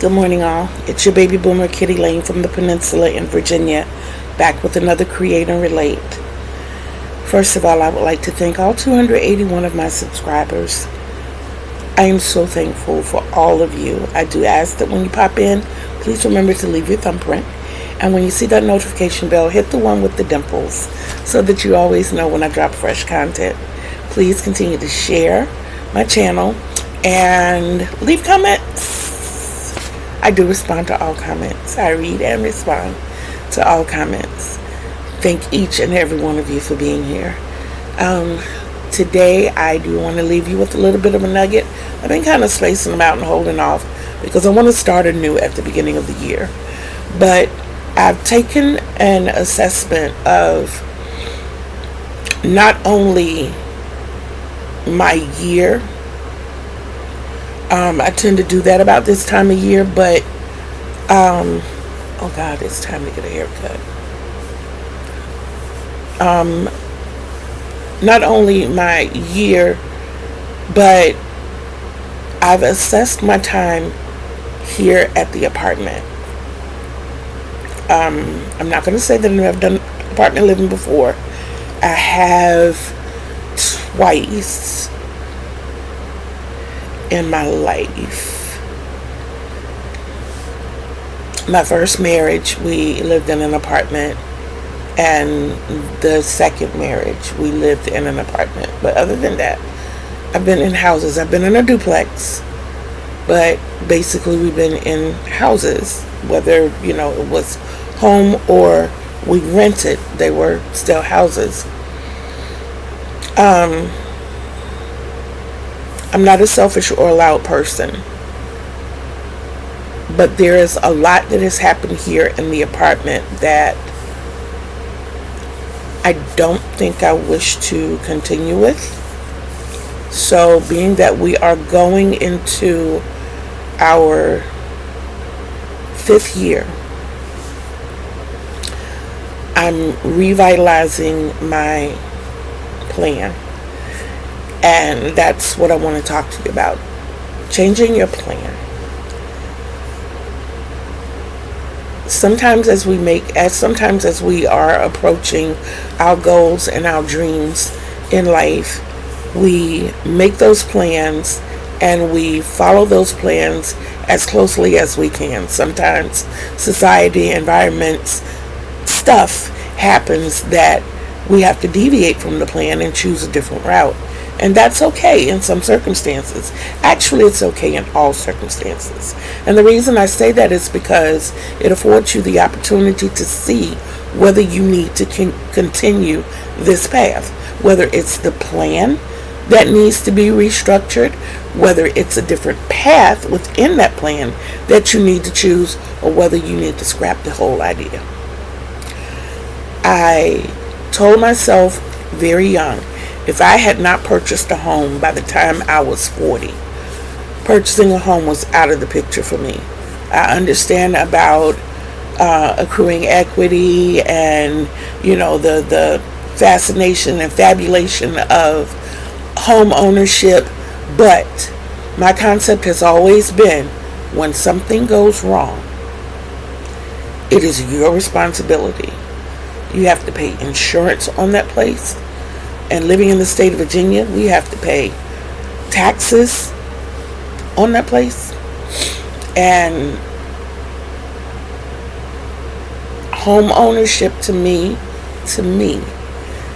Good morning, all. It's your baby boomer, Kitty Lane from the Peninsula in Virginia, back with another Create and Relate. First of all, I would like to thank all 281 of my subscribers. I am so thankful for all of you. I do ask that when you pop in, please remember to leave your thumbprint. And when you see that notification bell, hit the one with the dimples so that you always know when I drop fresh content. Please continue to share my channel and leave comments. I do respond to all comments. I read and respond to all comments. Thank each and every one of you for being here. Today, I do want to leave you with a little bit of a nugget. I've been kind of spacing them out and holding off because I want to start anew at the beginning of the year. But I've taken an assessment of not only my year. I tend to do that about this time of year, but oh God, it's time to get a haircut. Not only my year, but I've assessed my time here at the apartment. I'm not going to say that I've never done apartment living before. I have twice in my life. My first marriage, we lived in an apartment, and the second marriage, we lived in an apartment. But other than that, I've been in houses. I've been in a duplex, but basically we've been in houses, whether, it was home or we rented, they were still houses. I'm not a selfish or loud person, but there is a lot that has happened here in the apartment that I don't think I wish to continue with. So being that we are going into our 5th year, I'm revitalizing my plan. And that's what I want to talk to you about. Changing your plan. Sometimes as we are approaching our goals and our dreams in life, we make those plans and we follow those plans as closely as we can. Sometimes society, environments, stuff happens that we have to deviate from the plan and choose a different route. And that's okay in some circumstances. Actually, it's okay in all circumstances. And the reason I say that is because it affords you the opportunity to see whether you need to continue this path. Whether it's the plan that needs to be restructured, whether it's a different path within that plan that you need to choose, or whether you need to scrap the whole idea. I told myself very young, if I had not purchased a home by the time I was 40, purchasing a home was out of the picture for me. I understand about accruing equity and, the fascination and fabulation of home ownership, but my concept has always been, when something goes wrong, it is your responsibility. You have to pay insurance on that place. And living in the state of Virginia, we have to pay taxes on that place. And home ownership to me,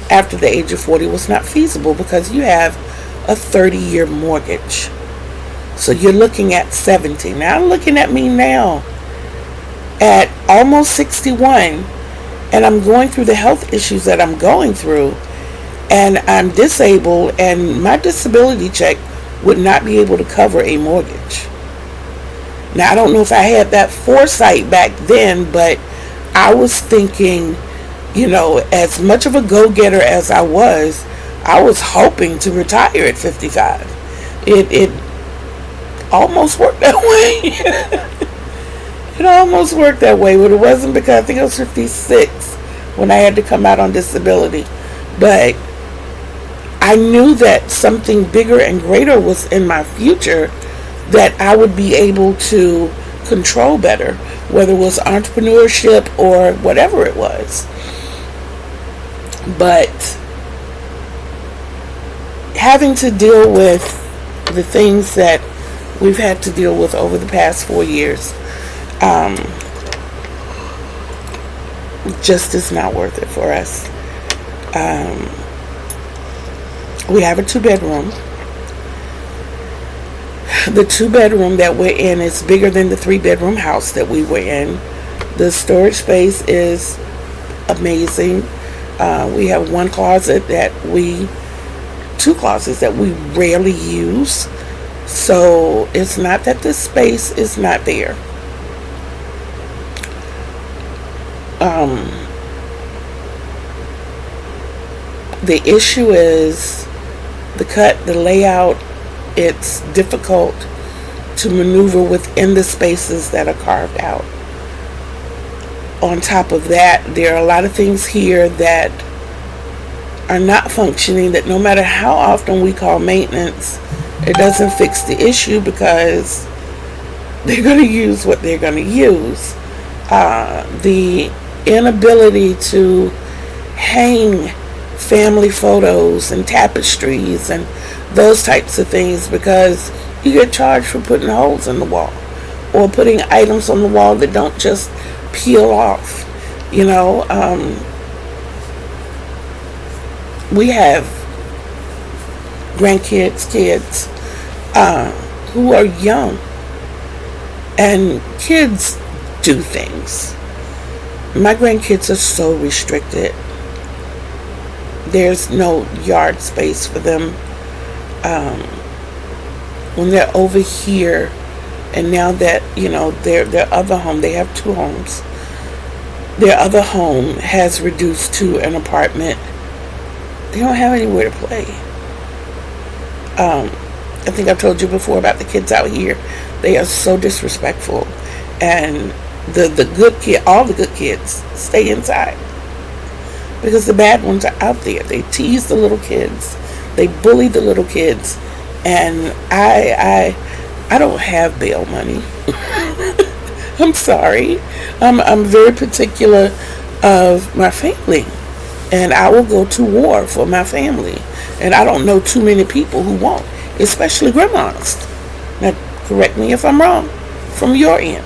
after the age of 40 was not feasible because you have a 30-year mortgage. So you're looking at 70. Now looking at me now at almost 61, and I'm going through the health issues that I'm going through. And I'm disabled, and my disability check would not be able to cover a mortgage. Now, I don't know if I had that foresight back then, but I was thinking, as much of a go-getter as I was hoping to retire at 55. It almost worked that way. It almost worked that way, but it wasn't, because I think I was 56 when I had to come out on disability. But I knew that something bigger and greater was in my future, that I would be able to control better, whether it was entrepreneurship or whatever it was. But having to deal with the things that we've had to deal with over the past 4 years, just is not worth it for us. We have a 2-bedroom. The 2-bedroom that we're in is bigger than the 3-bedroom house that we were in. The storage space is amazing. We have two closets that we rarely use. So it's not that the space is not there. The issue is the layout. It's difficult to maneuver within the spaces that are carved out. On top of that, there are a lot of things here that are not functioning, that no matter how often we call maintenance, it doesn't fix the issue, because they're going to use what they're going to use. The inability to hang family photos and tapestries and those types of things, because you get charged for putting holes in the wall or putting items on the wall that don't just peel off. We have grandkids, kids who are young, and kids do things. My grandkids are so restricted. There's no yard space for them. When they're over here, and now that their other home, they have 2 homes, their other home has reduced to an apartment. They don't have anywhere to play. I think I've told you before about the kids out here. They are so disrespectful, and the good kid, all the good kids stay inside, because the bad ones are out there. They tease the little kids, they bully the little kids, and I don't have bail money. I'm sorry. I'm very particular of my family, and I will go to war for my family. And I don't know too many people who won't, especially grandmas. Now, correct me if I'm wrong from your end.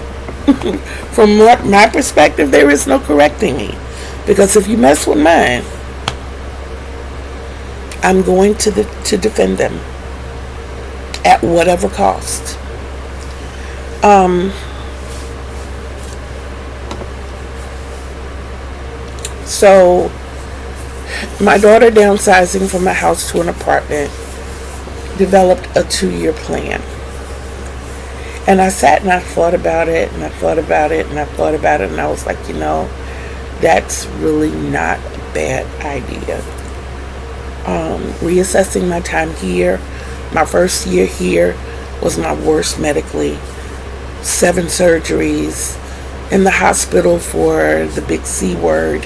From my perspective, there is no correcting me, because if you mess with mine, I'm going to defend them at whatever cost. So my daughter, downsizing from a house to an apartment, developed a 2-year plan. And I sat and I thought about it, and I thought about it, and I thought about it, and I was like, that's really not a bad idea. Reassessing my time here, my first year here was my worst medically. 7 surgeries, in the hospital for the big C word,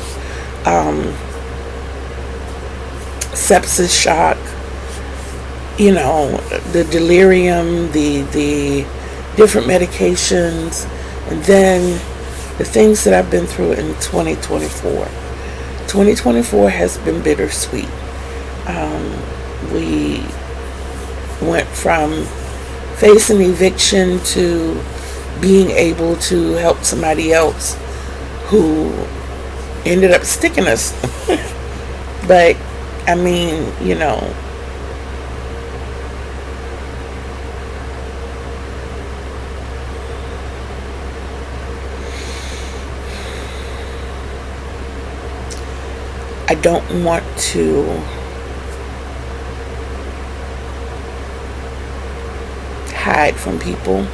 sepsis shock, the delirium, the different medications, and then the things that I've been through in 2024. 2024 has been bittersweet. We went from facing eviction to being able to help somebody else who ended up sticking us. But I mean, I don't want to hide from people.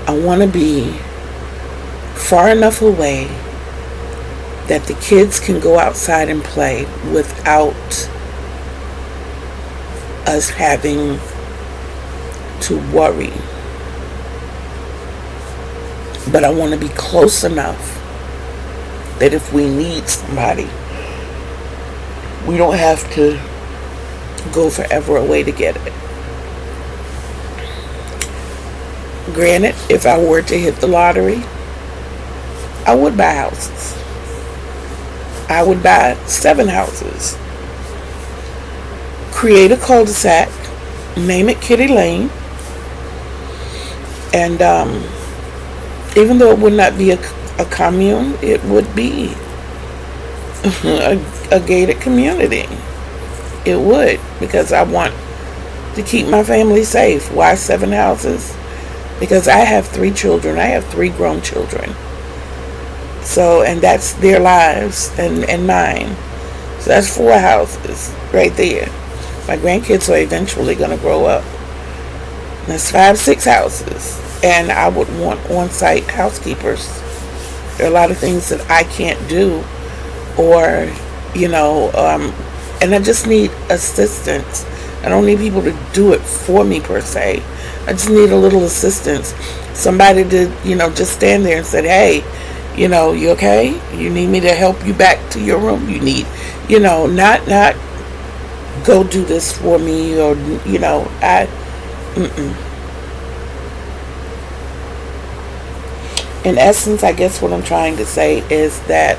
I want to be far enough away that the kids can go outside and play without us having to worry. But I want to be close enough that if we need somebody, we don't have to go forever away to get it. Granted, if I were to hit the lottery, I would buy houses. I would buy 7 houses. Create a cul-de-sac, name it Kitty Lane, and even though it would not be a commune, it would be a gated community. It would, because I want to keep my family safe. Why 7 houses? Because I have 3 children. I have 3 grown children. So, and that's their lives and mine. So that's 4 houses right there. My grandkids are eventually going to grow up. That's 5, 6 houses. And I would want on-site housekeepers. There are a lot of things that I can't do, or, and I just need assistance. I don't need people to do it for me per se. I just need a little assistance. Somebody to, just stand there and say, hey, you okay? You need me to help you back to your room? You need, not go do this for me, or, In essence, I guess what I'm trying to say is that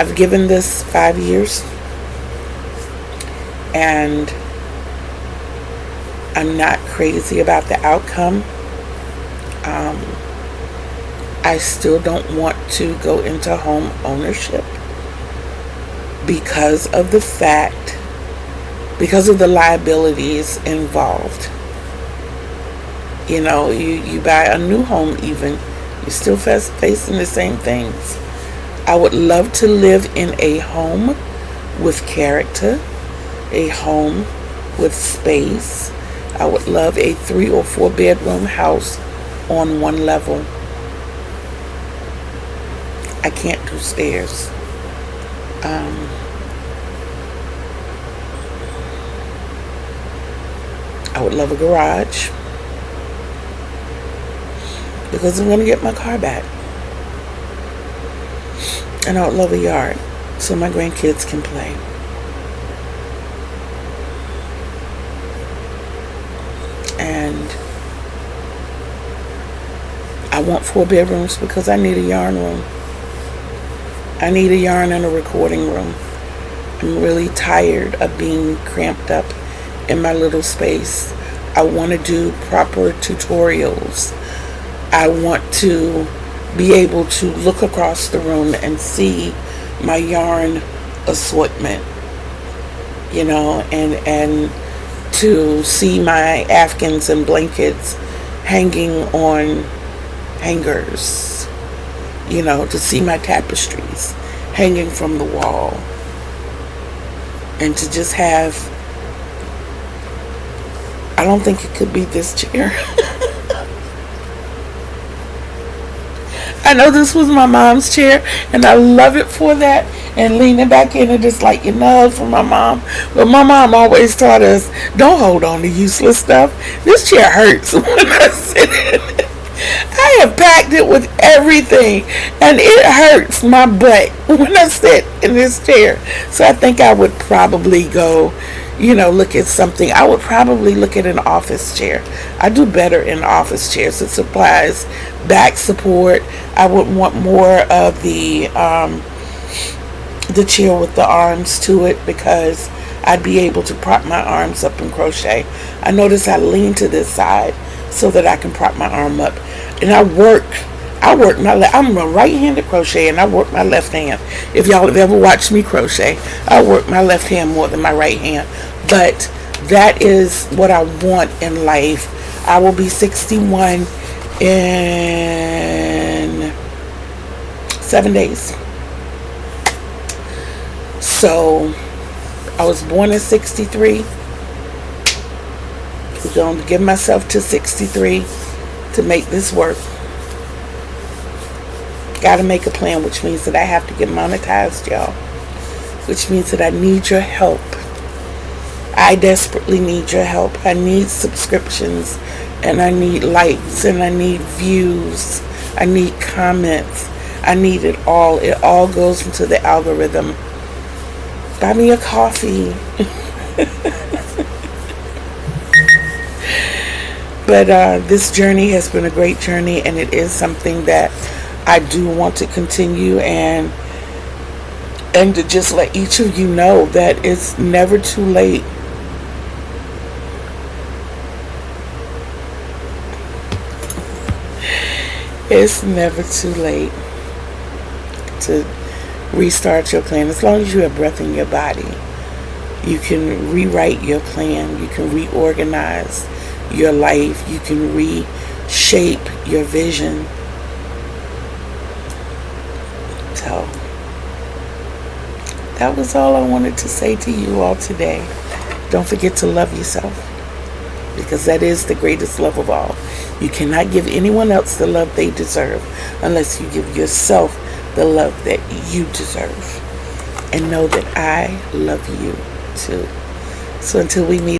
I've given this 5 years, and I'm not crazy about the outcome. I still don't want to go into home ownership because of the liabilities involved. You buy a new home even, you're still facing the same things. I would love to live in a home with character, a home with space. I would love a 3 or 4 bedroom house on 1 level. I can't do stairs. I would love a garage, because I'm going to get my car back. And I would love a yard so my grandkids can play. And I want 4 bedrooms because I need a yarn room. I need a yarn and a recording room. I'm really tired of being cramped up in my little space. I want to do proper tutorials. I want to be able to look across the room and see my yarn assortment, and to see my Afghans and blankets hanging on hangers, to see my tapestries hanging from the wall, and to just have, I don't think it could be this chair. I know this was my mom's chair, and I love it for that. And leaning back in it is like, for my mom. But my mom always taught us, don't hold on to useless stuff. This chair hurts when I sit in it. I have packed it with everything, and it hurts my butt when I sit in this chair. So I think I would probably go, look at something. I would probably look at an office chair. I do better in office chairs. It supplies back support. I would want more of the chair with the arms to it, because I'd be able to prop my arms up and crochet. I notice I lean to this side so that I can prop my arm up. And I work I'm a right-handed crochet, and I work my left hand. If y'all have ever watched me crochet, I work my left hand more than my right hand. But that is what I want in life. I will be 61 in 7 days. So I was born in 63. I'm going to give myself to 63 to make this work. Got to make a plan, which means that I have to get monetized, y'all. Which means that I need your help. I desperately need your help. I need subscriptions, and I need likes, and I need views. I need comments. I need it all. It all goes into the algorithm. Buy me a coffee. But this journey has been a great journey, and it is something that I do want to continue, and to just let each of you know that it's never too late. It's never too late to restart your plan. As long as you have breath in your body, you can rewrite your plan. You can reorganize your life. You can reshape your vision. So that was all I wanted to say to you all today. Don't forget to love yourself, because that is the greatest love of all. You cannot give anyone else the love they deserve unless you give yourself the love that you deserve. And know that I love you too. So until we meet